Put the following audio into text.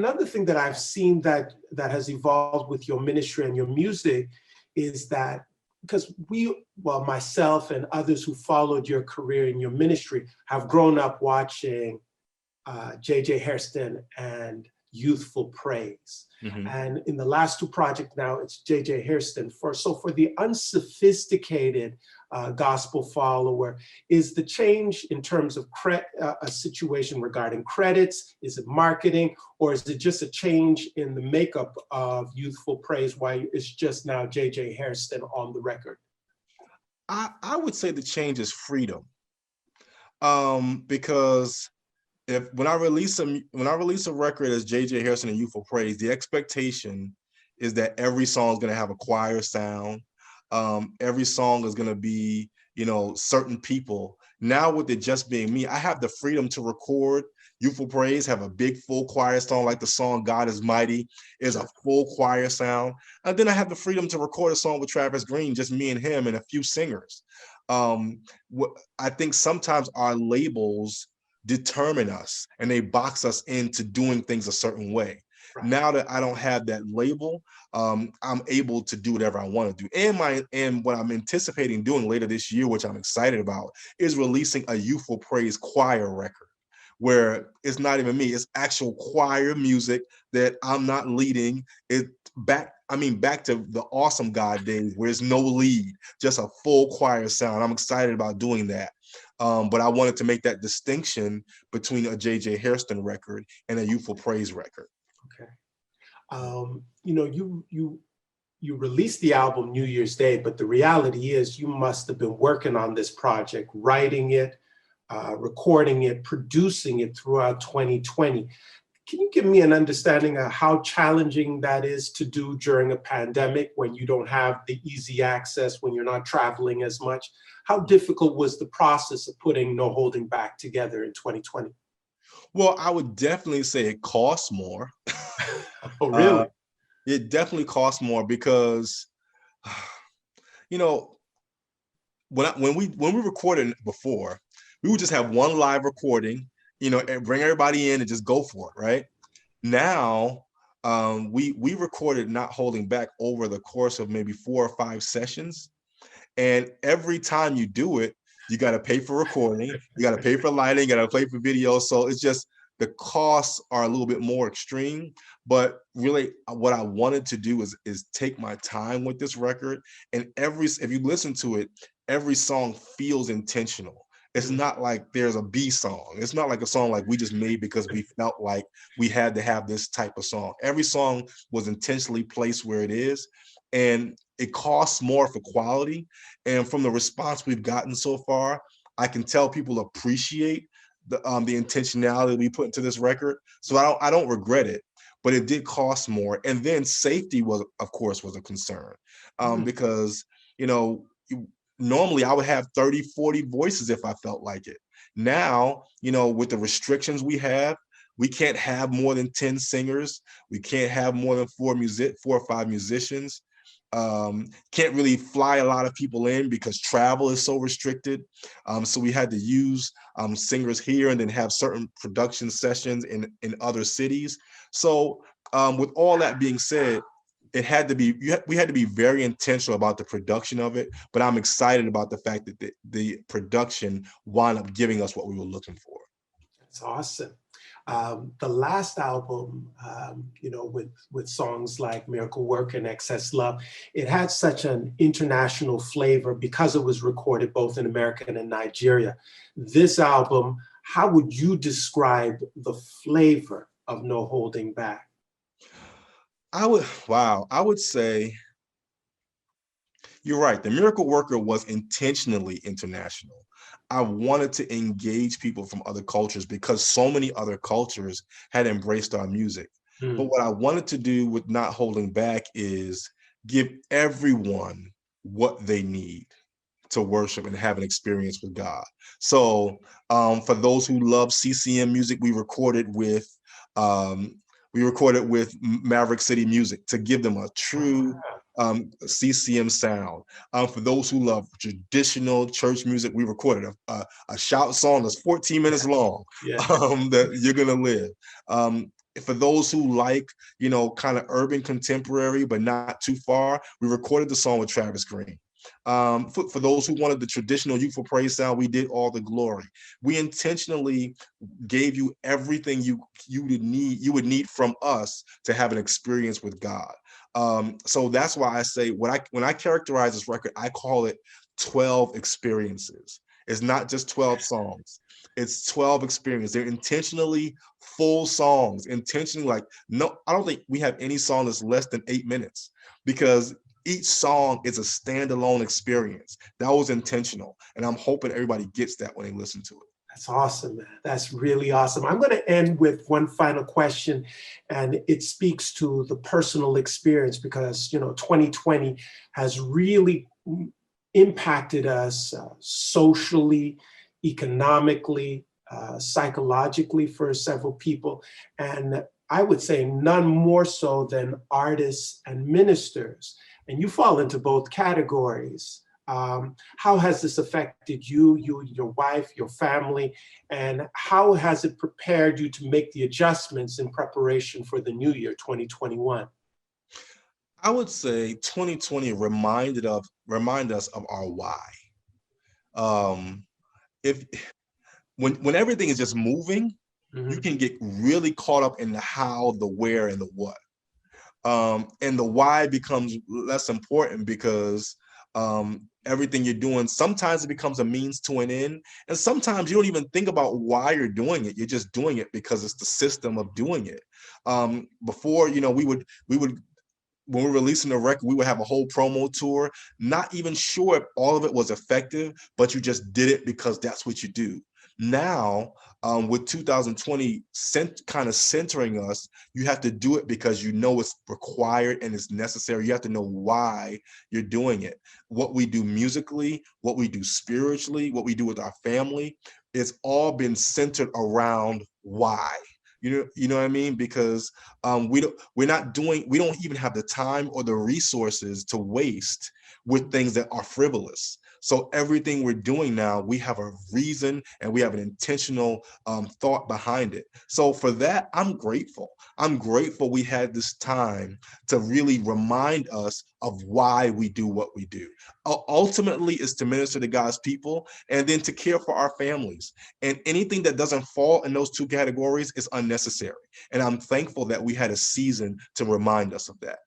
another thing that I've seen that has evolved with your ministry and your music is that because myself and others who followed your career in your ministry have grown up watching JJ Hairston and Youthful Praise. Mm-hmm. And in the last two projects now, it's JJ Hairston. So for the unsophisticated gospel follower, is the change in terms of a situation regarding credits? Is it marketing? Or is it just a change in the makeup of Youthful Praise, why it's just now JJ Hairston on the record? I would say the change is freedom. Because when I release a record as JJ Hairston and Youthful Praise, the expectation is that every song is going to have a choir sound. Every song is going to be, certain people. Now with it just being me, I have the freedom to record Youthful Praise, have a big full choir song like the song God is Mighty is a full choir sound. And then I have the freedom to record a song with Travis Green, just me and him and a few singers. I think sometimes our labels determine us and they box us into doing things a certain way. Right. Now that I don't have that label, I'm able to do whatever I want to do. And what I'm anticipating doing later this year, which I'm excited about, is releasing a Youthful Praise choir record, where it's not even me, it's actual choir music that I'm not leading. Back to the awesome God days where there's no lead, just a full choir sound. I'm excited about doing that. But I wanted to make that distinction between a JJ Hairston record and a Youthful Praise record. Okay. You released the album New Year's Day, but the reality is you must have been working on this project, writing it, recording it, producing it throughout 2020. Can you give me an understanding of how challenging that is to do during a pandemic when you don't have the easy access, when you're not traveling as much? How difficult was the process of putting No Holding Back together in 2020? Well, I would definitely say it costs more. Oh, really? It definitely costs more because, when we recorded before, we would just have one live recording, and bring everybody in and just go for it, right? Now, we recorded Not Holding Back over the course of maybe 4 or 5 sessions. And every time you do it, you got to pay for recording, you got to pay for lighting, you got to pay for video. So it's just, the costs are a little bit more extreme. But really what I wanted to do is take my time with this record. And if you listen to it, every song feels intentional. It's not like there's a B song. It's not like a song like we just made because we felt like we had to have this type of song. Every song was intentionally placed where it is. And it costs more for quality. And from the response we've gotten so far, I can tell people appreciate the intentionality we put into this record. So I don't regret it, but it did cost more. And then safety was a concern, because, normally I would have 30, 40 voices if I felt like it. Now, with the restrictions we have, we can't have more than 10 singers. We can't have more than 4 or 5 musicians. Can't really fly a lot of people in because travel is so restricted. So we had to use singers here and then have certain production sessions in other cities. So with all that being said, we had to be very intentional about the production of it, but I'm excited about the fact that the production wound up giving us what we were looking for. That's awesome. The last album, with songs like Miracle Worker and Excess Love, it had such an international flavor because it was recorded both in America and in Nigeria. This album, how would you describe the flavor of No Holding Back? I would say you're right. The Miracle Worker was intentionally international. I wanted to engage people from other cultures because so many other cultures had embraced our music. But what I wanted to do with Not Holding Back is give everyone what they need to worship and have an experience with God. So for those who love CCM music, we recorded with Maverick City Music to give them a true CCM sound. For those who love traditional church music, we recorded a shout song that's 14 minutes long, that you're gonna live. For those who like, kind of urban contemporary, but not too far, we recorded the song with Travis Green. For those who wanted the traditional youthful praise sound, we did All the Glory. We intentionally gave you everything you would need from us to have an experience with God. So that's why I say when I characterize this record, I call it 12 experiences. It's not just 12 songs. It's 12 experiences. They're intentionally full songs, intentionally no, I don't think we have any song that's less than 8 minutes, because each song is a standalone experience. That was intentional. And I'm hoping everybody gets that when they listen to it. That's awesome, man. That's really awesome. I'm going to end with one final question, and it speaks to the personal experience, because, 2020 has really impacted us socially, economically, psychologically for several people. And I would say none more so than artists and ministers. And you fall into both categories. How has this affected you, your wife, your family, and how has it prepared you to make the adjustments in preparation for the new year, 2021? I would say 2020 reminded us of our why. When everything is just moving, you can get really caught up in the how, the where, and the what. And the why becomes less important, because everything you're doing, sometimes it becomes a means to an end. And sometimes you don't even think about why you're doing it. You're just doing it because it's the system of doing it. Before, we would, when we're releasing the record, we would have a whole promo tour, not even sure if all of it was effective, but you just did it because that's what you do. Now, with 2020 kind of centering us, you have to do it because it's required and it's necessary. You have to know why you're doing it. What we do musically, what we do spiritually, what we do with our family, it's all been centered around why. You know what I mean? Because we don't even have the time or the resources to waste with things that are frivolous. So everything we're doing now, we have a reason and we have an intentional thought behind it. So for that, I'm grateful. I'm grateful we had this time to really remind us of why we do what we do. Ultimately, is to minister to God's people and then to care for our families. And anything that doesn't fall in those two categories is unnecessary. And I'm thankful that we had a season to remind us of that.